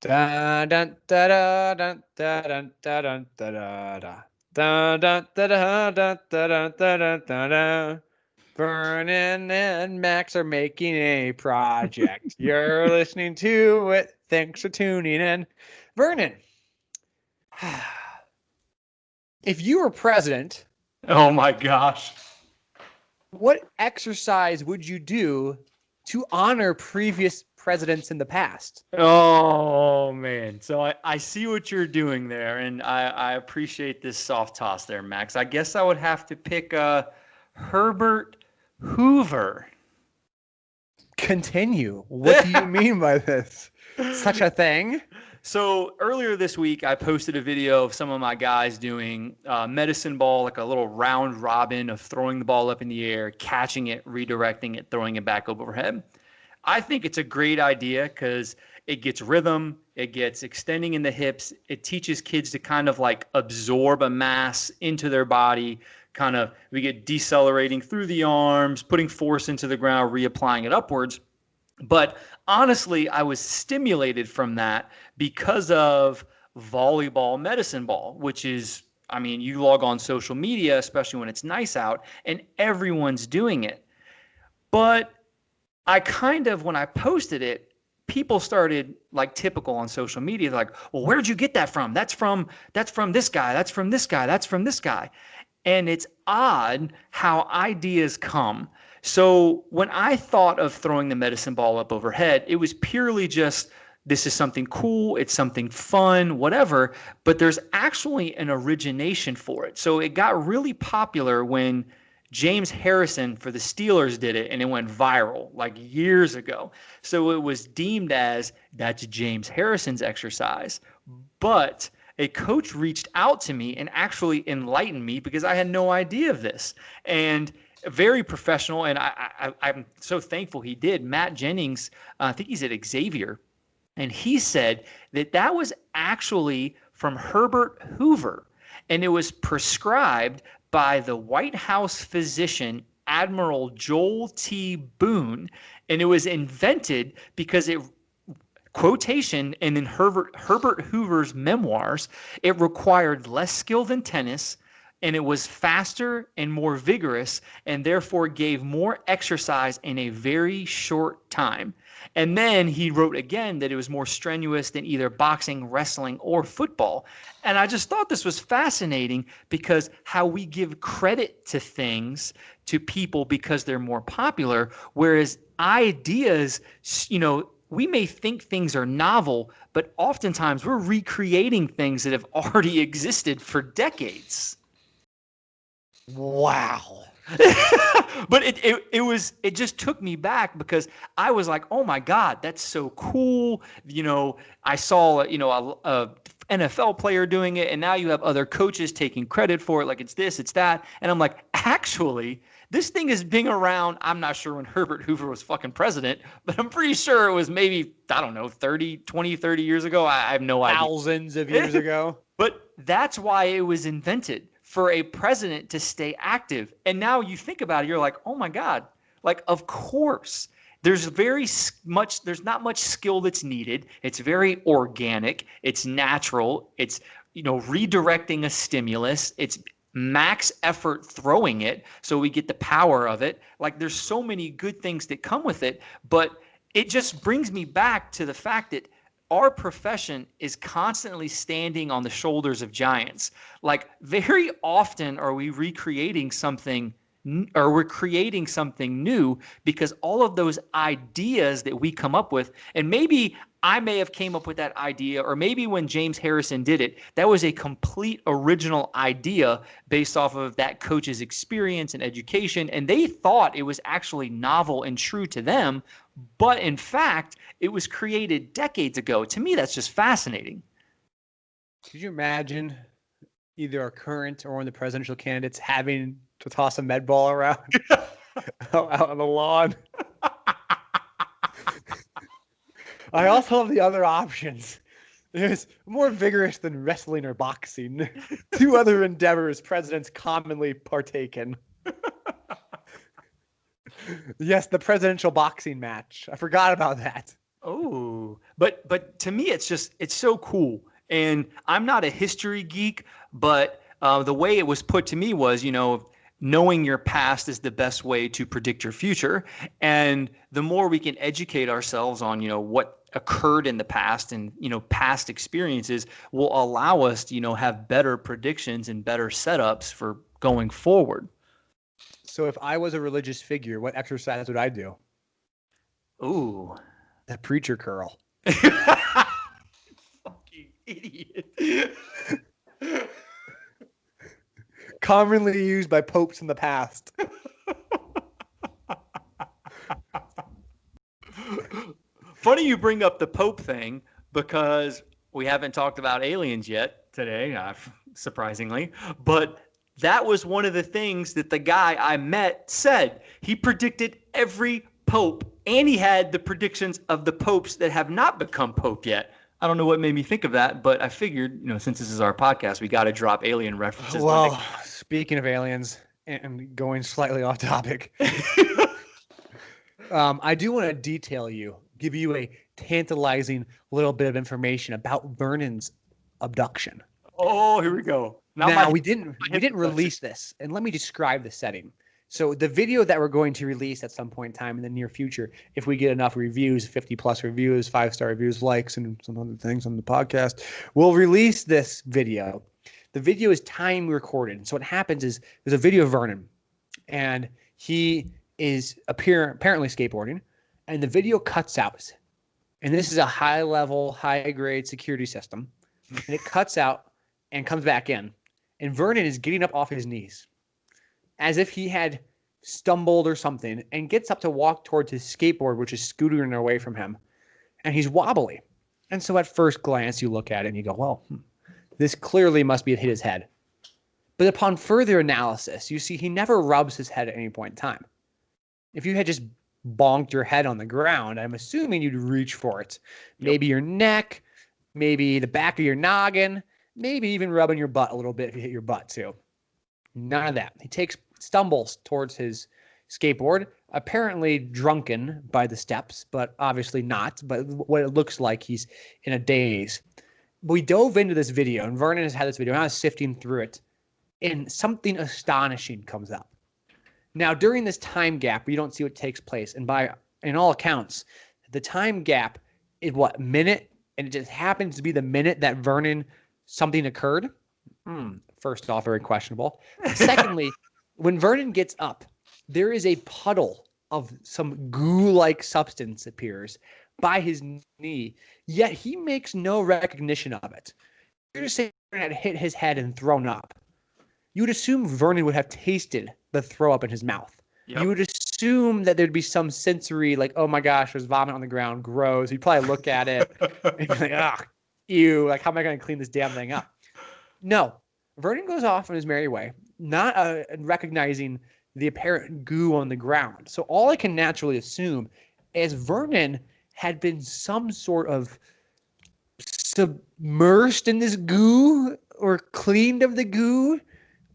Da dun da da dun da dun da dun da da da. Da dun da da dun da dun da dun da da. Vernon and Max are making a project. You're listening to it. Thanks for tuning in. Vernon, if you were president, Oh my gosh. what exercise would you do to honor previous presidents in the past? Oh man. So I see what you're doing there, and I appreciate this soft toss there, Max. I guess I would have to pick Herbert Hoover. Continue. What do you mean by this? Such a thing? So earlier this week, I posted a video of some of my guys doing medicine ball, like a little round robin of throwing the ball up in the air, catching it, redirecting it, throwing it back overhead. I think it's a great idea because it gets rhythm, it gets extending in the hips, it teaches kids to kind of like absorb a mass into their body. Kind of, we get decelerating through the arms, putting force into the ground, reapplying it upwards. But honestly, I was stimulated from that because of volleyball medicine ball, which is, I mean, you log on social media, especially when it's nice out, and everyone's doing it. But I kind of, when I posted it, people started like typical on social media, like, well, where'd you get that from? That's from this guy, that's from this guy, that's from this guy. And it's odd how ideas come. So when I thought of throwing the medicine ball up overhead, it was purely just this is something cool, it's something fun, whatever, but there's actually an origination for it. So it got really popular when James Harrison for the Steelers did it and it went viral like years ago. So it was deemed as that's James Harrison's exercise. But a coach reached out to me and actually enlightened me because I had no idea of this. And very professional, and I'm so thankful he did. Matt Jennings, I think he's at Xavier, and he said that that was actually from Herbert Hoover, and it was prescribed by the White House physician Admiral Joel T. Boone, and it was invented because it quotation and in Herbert Hoover's memoirs, it required less skill than tennis and it was faster and more vigorous and therefore gave more exercise in a very short time. And then he wrote again that it was more strenuous than either boxing, wrestling, or football. And I just thought this was fascinating because how we give credit to things to people because they're more popular, whereas ideas, we may think things are novel, but oftentimes we're recreating things that have already existed for decades. Wow. But it just took me back because I was like, oh my God, that's so cool. I saw a NFL player doing it, and now you have other coaches taking credit for it, like it's this, it's that, and I'm like, actually, this thing has been around. I'm not sure when Herbert Hoover was fucking president, but I'm pretty sure it was maybe, I don't know, 30 years ago. I have no idea. Thousands of years ago. But that's why it was invented for a president to stay active. And now you think about it, you're like, oh my God, like, of course. There's not much skill that's needed. It's very organic. It's natural. It's, redirecting a stimulus. It's max effort throwing it so we get the power of it. Like, there's so many good things that come with it, but it just brings me back to the fact that our profession is constantly standing on the shoulders of giants. Like, very often are we recreating something or we're creating something new because all of those ideas that we come up with, and maybe I may have came up with that idea, or maybe when James Harrison did it, that was a complete original idea based off of that coach's experience and education, and they thought it was actually novel and true to them, but in fact, it was created decades ago. To me, that's just fascinating. Could you imagine either our current or one of the presidential candidates having to toss a med ball around out on the lawn? I also love the other options. There's more vigorous than wrestling or boxing. Two other endeavors presidents commonly partake in. Yes, the presidential boxing match. I forgot about that. Oh, but to me, it's so cool. And I'm not a history geek, but the way it was put to me was, knowing your past is the best way to predict your future. And the more we can educate ourselves on, what occurred in the past and, past experiences will allow us to, have better predictions and better setups for going forward. So if I was a religious figure, what exercise would I do? Ooh. The preacher curl. Fucking idiot. Commonly used by popes in the past. Funny you bring up the Pope thing because we haven't talked about aliens yet today, surprisingly. But that was one of the things that the guy I met said. He predicted every Pope, and he had the predictions of the popes that have not become Pope yet. I don't know what made me think of that, but I figured, since this is our podcast, we got to drop alien references. Well, speaking of aliens and going slightly off topic, I do want to give you a tantalizing little bit of information about Vernon's abduction. Oh, here we go. Now we didn't release this, and let me describe the setting. So the video that we're going to release at some point in time in the near future, if we get enough reviews, 50 plus reviews, 5-star reviews, likes, and some other things on the podcast, we'll release this video. The video is time recorded. So what happens is there's a video of Vernon, and he is apparently skateboarding, and the video cuts out. And this is a high-level, high-grade security system. And it cuts out and comes back in. And Vernon is getting up off his knees as if he had stumbled or something, and gets up to walk towards his skateboard, which is scootering away from him. And he's wobbly. And so at first glance, you look at it and you go, well, this clearly must be hit his head. But upon further analysis, you see he never rubs his head at any point in time. If you had just bonked your head on the ground, I'm assuming you'd reach for it. Maybe your neck, maybe the back of your noggin, maybe even rubbing your butt a little bit if you hit your butt too. None of that. He stumbles towards his skateboard, apparently drunken by the steps, but obviously not. But what it looks like, he's in a daze. We dove into this video, and Vernon has had this video, and I was sifting through it, and something astonishing comes up. Now, during this time gap, we don't see what takes place, and in all accounts, the time gap is minute, and it just happens to be the minute that something occurred. First off, very questionable. Secondly, when Vernon gets up, there is a puddle of some goo-like substance appears by his knee, yet he makes no recognition of it. You're just saying Vernon had hit his head and thrown up. You would assume Vernon would have tasted the throw up in his mouth. Yep. You would assume that there'd be some sensory, like, oh my gosh, there's vomit on the ground, gross. He'd probably look at it and be like, ugh, ew, like, how am I going to clean this damn thing up? No. Vernon goes off on his merry way, not recognizing the apparent goo on the ground. So all I can naturally assume is Vernon had been some sort of submersed in this goo or cleaned of the goo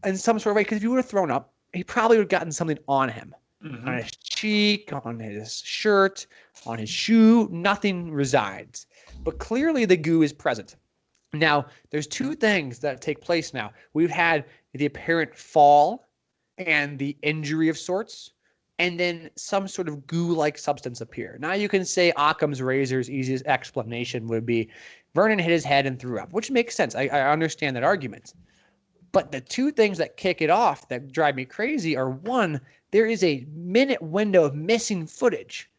in some sort of way. Because if he would have thrown up, he probably would have gotten something on him. Mm-hmm. On his cheek, on his shirt, on his shoe. Nothing resides. But clearly the goo is present. Now, there's two things that take place now. We've had the apparent fall and the injury of sorts, and then some sort of goo-like substance appear. Now, you can say Occam's razor's easiest explanation would be Vernon hit his head and threw up, which makes sense. I understand that argument. But the two things that kick it off that drive me crazy are, one, there is a minute window of missing footage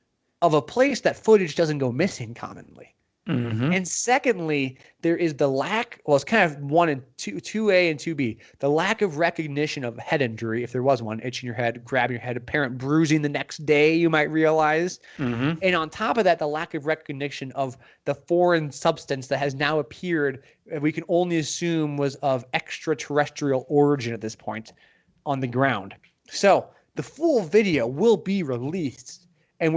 of a place that footage doesn't go missing commonly. Mm-hmm. And secondly, there is the lack, well, it's kind of 1 and 2A and 2B, the lack of recognition of head injury, if there was one, itching your head, grabbing your head, apparent bruising the next day, you might realize. Mm-hmm. And on top of that, the lack of recognition of the foreign substance that has now appeared, we can only assume was of extraterrestrial origin at this point on the ground. So the full video will be released, and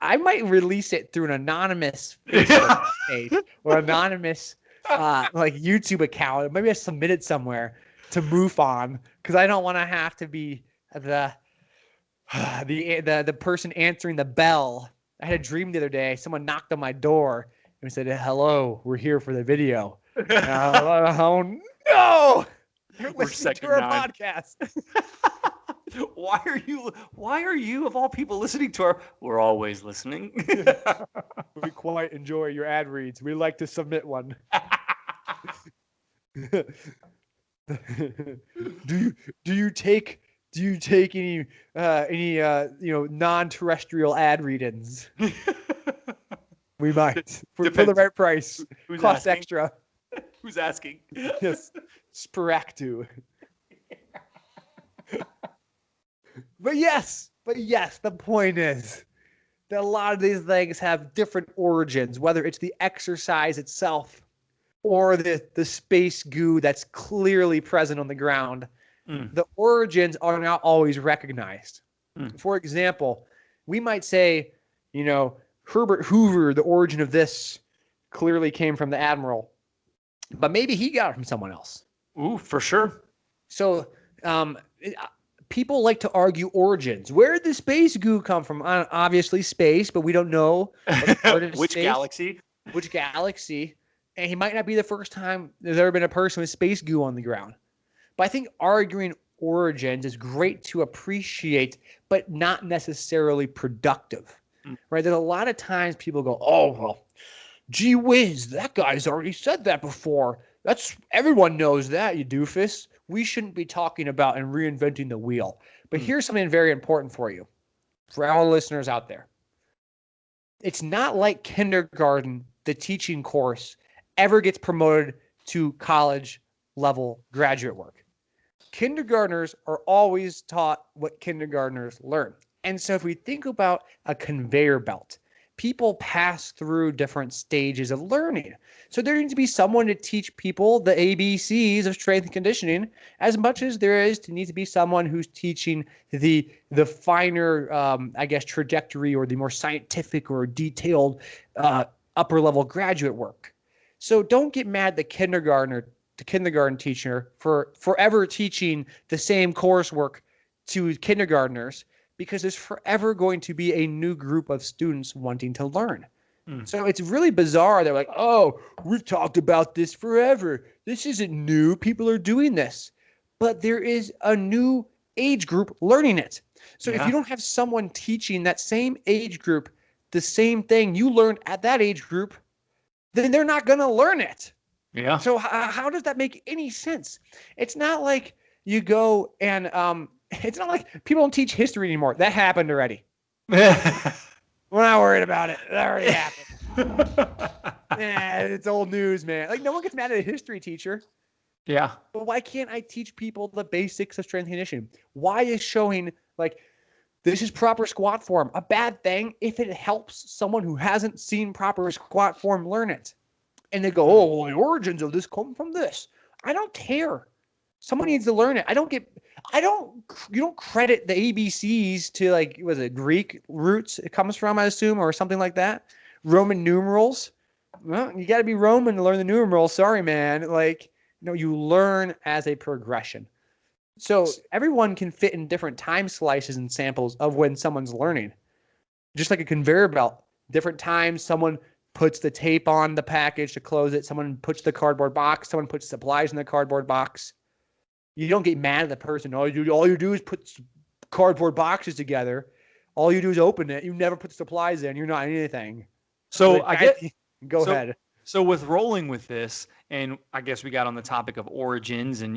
I might release it through an anonymous Facebook page or anonymous like YouTube account. Maybe I submit it somewhere to MUFON because I don't want to have to be the person answering the bell I had a dream the other day. Someone knocked on my door and said, "Hello, we're here for the video." Oh no! They're We're listening to second our nine. podcast. Why are you of all people listening to our? We're always listening. We quite enjoy your ad reads. We like to submit one. do you take any non-terrestrial ad read-ins? We might for the right price. Who's Cost asking? extra. Who's asking? Yes, Spractu. But yes, the point is that a lot of these things have different origins, whether it's the exercise itself or the space goo that's clearly present on the ground. The origins are not always recognized. For example, we might say, Herbert Hoover, the origin of this clearly came from the Admiral, but maybe he got it from someone else. Ooh, for sure. So people like to argue origins. Where did the space goo come from? Obviously space, but we don't know which galaxy. Which galaxy. And he might not be the first time there's ever been a person with space goo on the ground. But I think arguing origins is great to appreciate, but not necessarily productive. Right? There's a lot of times people go, "Oh, well, gee whiz, that guy's already said that before. Everyone knows that, you doofus. We shouldn't be talking about and reinventing the wheel." But here's something very important for you, for all listeners out there. It's not like kindergarten, the teaching course, ever gets promoted to college level graduate work. Kindergartners are always taught what kindergartners learn. And so if we think about a conveyor belt, people pass through different stages of learning. So there needs to be someone to teach people the ABCs of strength and conditioning as much as there needs to be someone who's teaching the finer, trajectory or the more scientific or detailed upper level graduate work. So don't get mad at the kindergarten teacher for forever teaching the same coursework to kindergartners, because there's forever going to be a new group of students wanting to learn. So it's really bizarre. They're like, "Oh, we've talked about this forever. This isn't new. People are doing this." But there is a new age group learning it. So if you don't have someone teaching that same age group the same thing you learned at that age group, then they're not going to learn it. Yeah. So how does that make any sense? It's not like you go and it's not like people don't teach history anymore. That happened already. We're not worried about it. That already happened. It's old news, man. Like, no one gets mad at a history teacher. Yeah. But why can't I teach people the basics of strength and conditioning? Why is showing like this is proper squat form a bad thing if it helps someone who hasn't seen proper squat form learn it? And they go, "Oh, well, the origins of this come from this." I don't care. Someone needs to learn it. You don't credit the ABCs to, like, was it Greek roots it comes from, I assume, or something like that? Roman numerals. Well, you got to be Roman to learn the numerals. Sorry, man. Like, you learn as a progression. So everyone can fit in different time slices and samples of when someone's learning. Just like a conveyor belt, different times someone puts the tape on the package to close it. Someone puts the cardboard box. Someone puts supplies in the cardboard box. You don't get mad at the person. All you do is put cardboard boxes together. All you do is open it. You never put supplies in. You're not anything. So Go ahead. So with rolling with this, and I guess we got on the topic of origins and,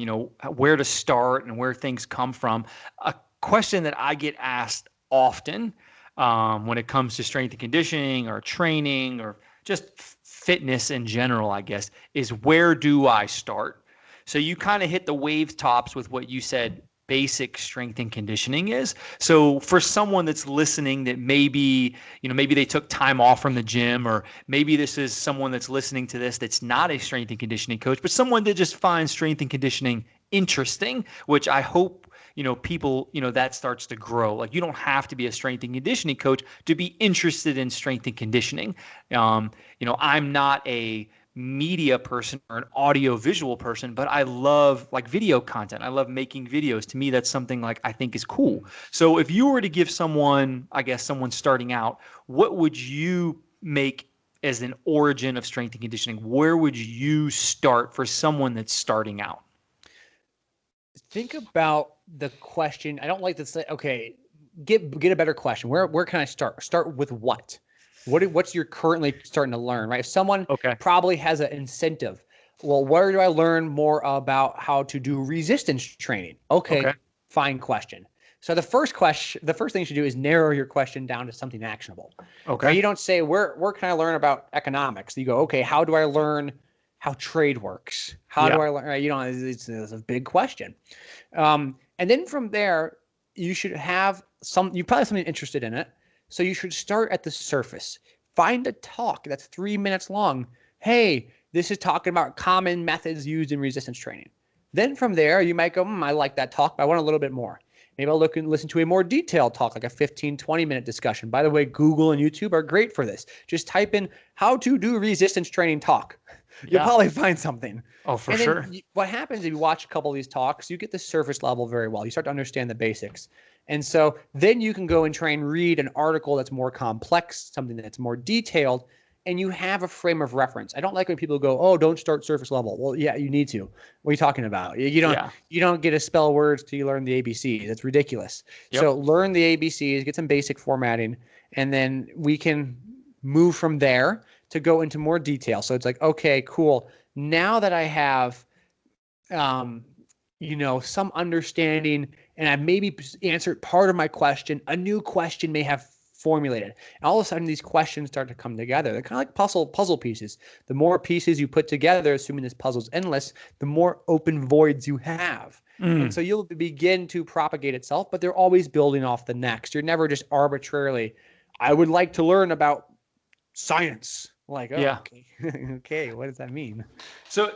where to start and where things come from. A question that I get asked often when it comes to strength and conditioning or training or just fitness in general, I guess, is where do I start? So you kind of hit the wave tops with what you said basic strength and conditioning is. So for someone that's listening that maybe they took time off from the gym, or maybe this is someone that's listening to this that's not a strength and conditioning coach, but someone that just finds strength and conditioning interesting, which I hope people, that starts to grow. Like, you don't have to be a strength and conditioning coach to be interested in strength and conditioning. I'm not a media person or an audio visual person, but I love like video content. I love making videos. To me, that's something like I think is cool. So if you were to give someone, I guess someone starting out, what would you make as an origin of strength and conditioning? Where would you start for someone that's starting out? Think about the question. I don't like to say, okay, get a better question. Where can I start? Start with what? What's you're currently starting to learn, right? If someone Okay. probably has an incentive. Well, where do I learn more about how to do resistance training? Okay, Okay. fine question. So the first thing you should do is narrow your question down to something actionable. Right? Okay. You don't say where can I learn about economics? You go, okay, how do I learn how trade works? How do Yeah. I learn? Right? You know, it's a big question. And then from there, you should have you probably have something interested in it. So you should start at the surface. Find a talk that's 3 minutes long. Hey, this is talking about common methods used in resistance training. Then from there, you might go, I like that talk, but I want a little bit more. Maybe I'll look and listen to a more detailed talk, like a 15, 20-minute discussion. By the way, Google and YouTube are great for this. Just type in how to do resistance training talk. You'll Yeah. probably find something. Oh, for And sure. then what happens if you watch a couple of these talks, you get the surface level very well. You start to understand the basics. And so then you can go and try and read an article that's more complex, something that's more detailed, and you have a frame of reference. I don't like when people go, "Oh, don't start surface level." Well, yeah, you need to. What are you talking about? Yeah. You don't get to spell words till you learn the ABC. That's ridiculous. Yep. So learn the ABCs, get some basic formatting, and then we can move from there to go into more detail. So it's like, okay, cool. Now that I have um, some understanding and I've maybe answered part of my question, a new question may have formulated. And all of a sudden these questions start to come together. They're kind of like puzzle pieces. The more pieces you put together, assuming this puzzle's endless, the more open voids you have. And Mm. so you'll begin to propagate itself, but they're always building off the next. You're never just arbitrarily, I would like to learn about science. Like, oh, Yeah. okay. Okay, what does that mean? So,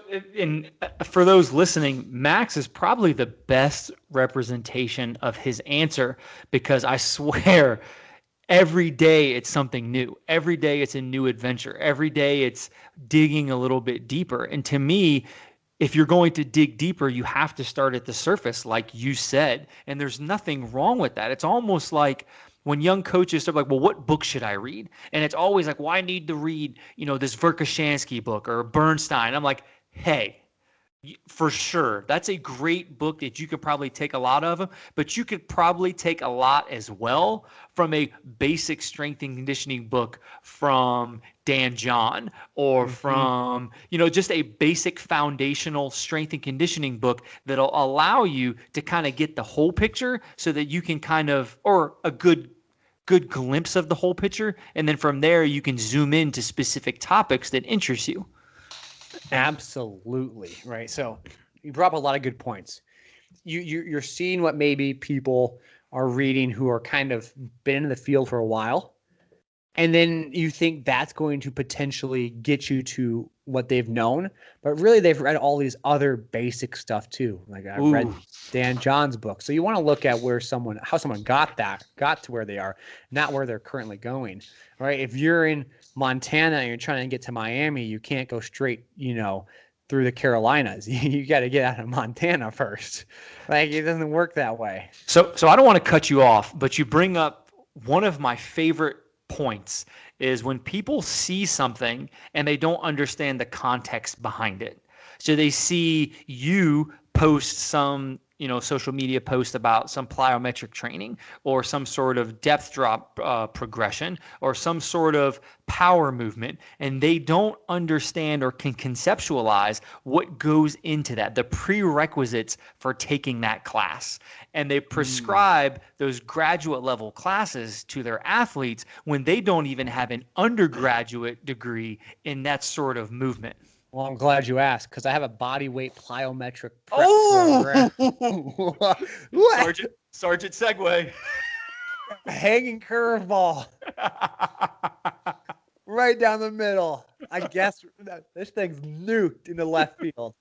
for those listening, Max is probably the best representation of his answer because I swear every day it's something new. Every day it's a new adventure. Every day it's digging a little bit deeper. And to me, if you're going to dig deeper, you have to start at the surface, like you said. And there's nothing wrong with that. It's almost like when young coaches are like, well, what book should I read? And it's always like, well, I need to read, this Verkoshansky book or Bernstein. I'm like, hey, for sure. That's a great book that you could probably take a lot of them, but you could probably take a lot as well from a basic strength and conditioning book from Dan John or Mm-hmm. from, just a basic foundational strength and conditioning book that'll allow you to kind of get the whole picture so that you can or a good glimpse of the whole picture. And then from there, you can zoom into specific topics that interest you. Absolutely. Right. So you brought up a lot of good points. You're seeing what maybe people are reading who are kind of been in the field for a while. And then you think that's going to potentially get you to what they've known, but really they've read all these other basic stuff too. Like I've read Ooh, Dan John's book. So you want to look at how someone got to where they are, not where they're currently going, right? If you're in Montana and you're trying to get to Miami, you can't go straight, through the Carolinas. You got to get out of Montana first. Like it doesn't work that way. So I don't want to cut you off, but you bring up one of my favorite points is when people see something and they don't understand the context behind it. So they see you post some, social media post about some plyometric training or some sort of depth drop progression or some sort of power movement, and they don't understand or can conceptualize what goes into that, the prerequisites for taking that class. And they prescribe those graduate level classes to their athletes when they don't even have an undergraduate degree in that sort of movement. Well, I'm glad you asked because I have a body weight plyometric prep program. Oh, What? Sergeant Segway. Hanging curveball right down the middle. I guess this thing's nuked into left field.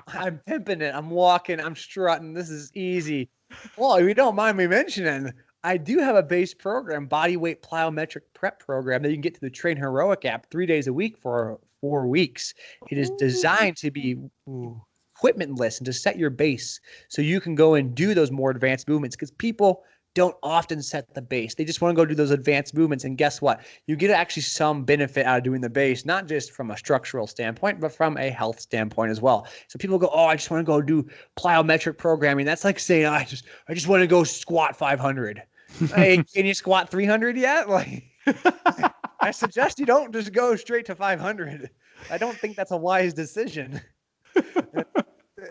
I'm pimping it. I'm walking. I'm strutting. This is easy. Well, if you don't mind me mentioning, I do have a base program, body weight plyometric prep program that you can get to the Train Heroic app 3 days a week for 4 weeks. It is designed to be equipmentless and to set your base so you can go and do those more advanced movements, because people don't often set the base. They just want to go do those advanced movements. And guess what? You get actually some benefit out of doing the base, not just from a structural standpoint, but from a health standpoint as well. So people go, oh, I just want to go do plyometric programming. That's like saying, I just want to go squat 500. Hey, can you squat 300 yet? Like, I suggest you don't just go straight to 500. I don't think that's a wise decision.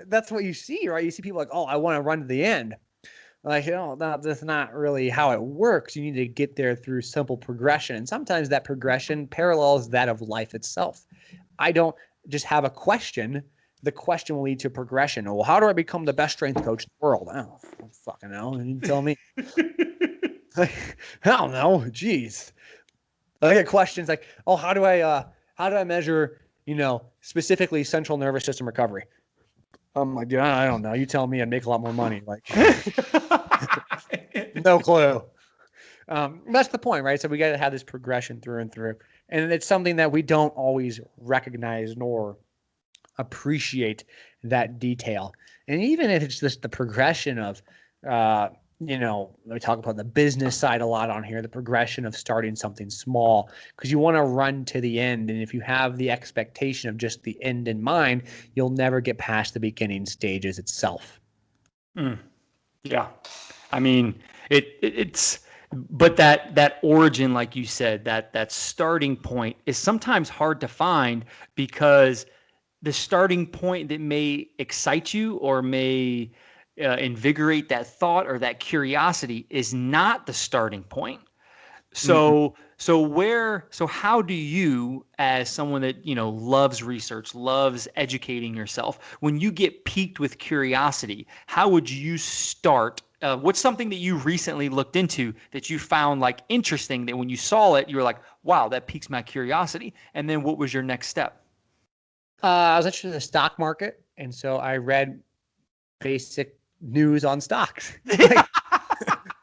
That's what you see, right? You see people like, oh, I want to run to the end. Like, that's not really how it works. You need to get there through simple progression. And sometimes that progression parallels that of life itself. I don't just have a question. The question will lead to progression. Well, how do I become the best strength coach in the world? I don't fucking know. You tell me. I don't know. Jeez. I get questions like, oh, how do I measure, specifically central nervous system recovery? I'm like, yeah, I don't know. You tell me, I'd make a lot more money. Like, no clue. That's the point, right? So we got to have this progression through and through. And it's something that we don't always recognize nor appreciate that detail. And even if it's just the progression of, we talk about the business side a lot on here, the progression of starting something small, because you want to run to the end. And if you have the expectation of just the end in mind, you'll never get past the beginning stages itself. Yeah. I mean, but that origin, like you said, that starting point is sometimes hard to find, because the starting point that may excite you or may invigorate that thought or that curiosity is not the starting point. So how do you, as someone that, loves research, loves educating yourself, when you get piqued with curiosity, how would you start? What's something that you recently looked into that you found like interesting, that when you saw it, you were like, wow, that piques my curiosity? And then what was your next step? I was interested in the stock market. And so I read basic news on stocks. Like,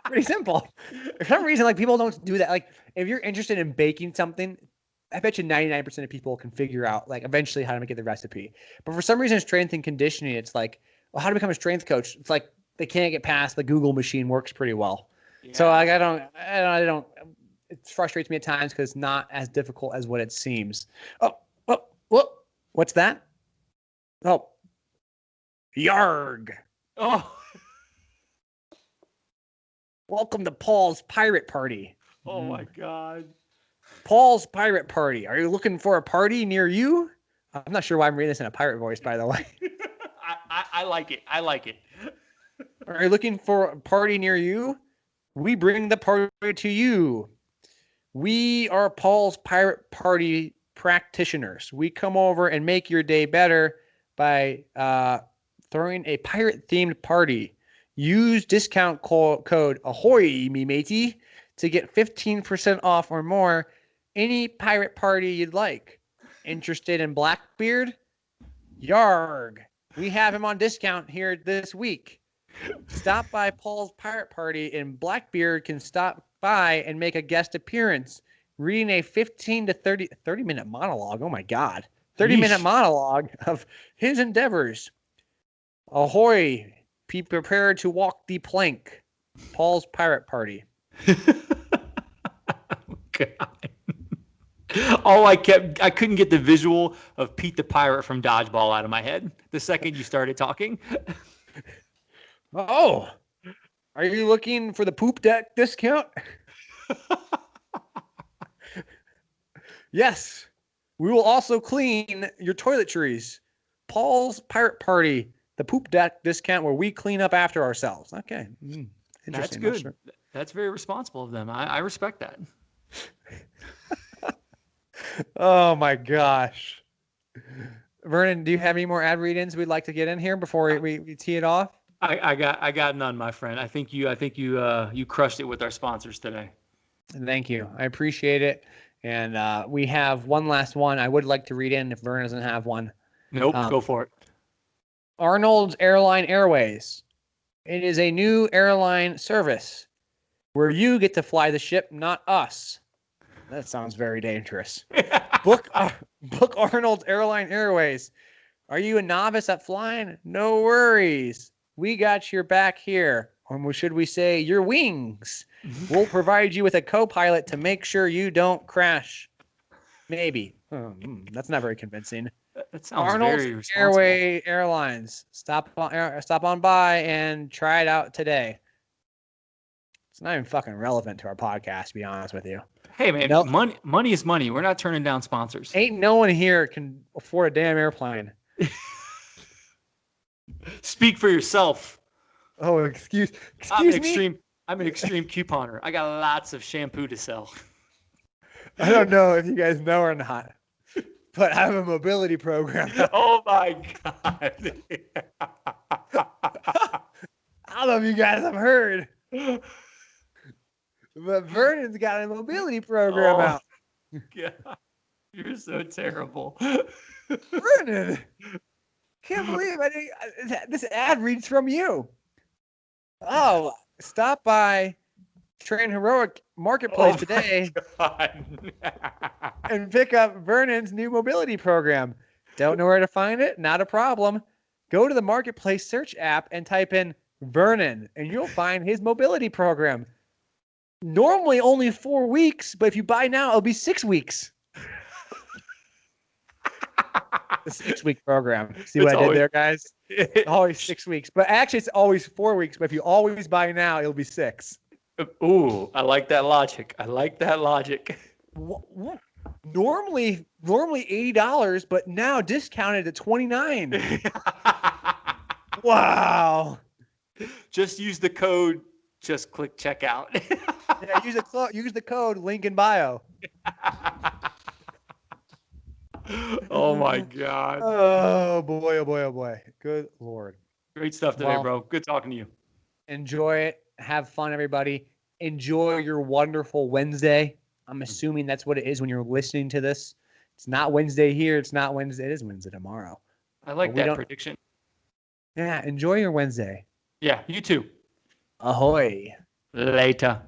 pretty simple. For some reason, like, people don't do that. Like, if you're interested in baking something, I bet you 99% of people can figure out, like, eventually how to make the recipe. But for some reason, strength and conditioning, it's like, well, how to become a strength coach? It's like they can't get past the Google machine works pretty well. Yeah. So like, I don't. It frustrates me at times because it's not as difficult as what it seems. What's that? Oh, yarg. Oh. Welcome to Paul's Pirate Party. Oh my God. Paul's Pirate Party. Are you looking for a party near you? I'm not sure why I'm reading this in a pirate voice, by the way. I like it. I like it. Are you looking for a party near you? We bring the party to you. We are Paul's Pirate Party practitioners. We come over and make your day better by throwing a pirate-themed party. Use discount code AHOY, me matey, to get 15% off or more any pirate party you'd like. Interested in Blackbeard? Yarg. We have him on discount here this week. Stop by Paul's Pirate Party, and Blackbeard can stop by and make a guest appearance, reading a 15 to 30-minute monologue. Oh, my God. 30-minute monologue of his endeavors. Ahoy. Be prepared to walk the plank. Paul's Pirate Party. God. I couldn't get the visual of Pete the Pirate from Dodgeball out of my head the second you started talking. Oh, are you looking for the poop deck discount? Yes, we will also clean your toiletries. Paul's Pirate Party, the poop deck discount where we clean up after ourselves. Okay. That's good. That's very responsible of them. I respect that. Oh my gosh. Vernon, do you have any more ad read-ins we'd like to get in here before we tee it off? I got none, my friend. I think you crushed it with our sponsors today. Thank you. I appreciate it. And we have one last one I would like to read in if Vernon doesn't have one. Nope, go for it. Arnold's Airline Airways. It is a new airline service. where you get to fly the ship, not us. That sounds very dangerous. Book Arnold's Airline Airways. Are you a novice at flying? No worries. We got your back here. Or should we say your wings? We'll provide you with a co-pilot to make sure you don't crash. Maybe. That's not very convincing. That sounds Arnold's very responsible. Airlines. Stop on by and try it out today. It's not even fucking relevant to our podcast, to be honest with you. Hey man, money is money. We're not turning down sponsors. Ain't no one here can afford a damn airplane. Speak for yourself. Oh, excuse I'm me. I'm an extreme couponer. I got lots of shampoo to sell. I don't know if you guys know or not, but I have a mobility program. Oh my God. I don't know if you guys have heard, but Vernon's got a mobility program out. God, you're so terrible. Vernon, can't believe this ad reads from you. Oh, stop by Train Heroic Marketplace today and pick up Vernon's new mobility program. Don't know where to find it? Not a problem. Go to the Marketplace search app and type in Vernon, and you'll find his mobility program. Normally only 4 weeks, but if you buy now, it'll be 6 weeks. The 6-week program. See what I did there, guys? Always 6 weeks. But actually, it's always 4 weeks. But if you always buy now, it'll be 6. Ooh, I like that logic. Normally $80, but now discounted at $29. Wow. Just use the code. Just click checkout. Yeah, use the code link in bio. Oh my God. Oh boy, oh boy, oh boy. Good Lord. Great stuff today, bro. Good talking to you. Enjoy it. Have fun, everybody. Enjoy your wonderful Wednesday. I'm assuming that's what it is when you're listening to this. It's not Wednesday here. It's not Wednesday. It is Wednesday tomorrow. I like that prediction. Yeah, enjoy your Wednesday. Yeah, you too. Ahoy. Later.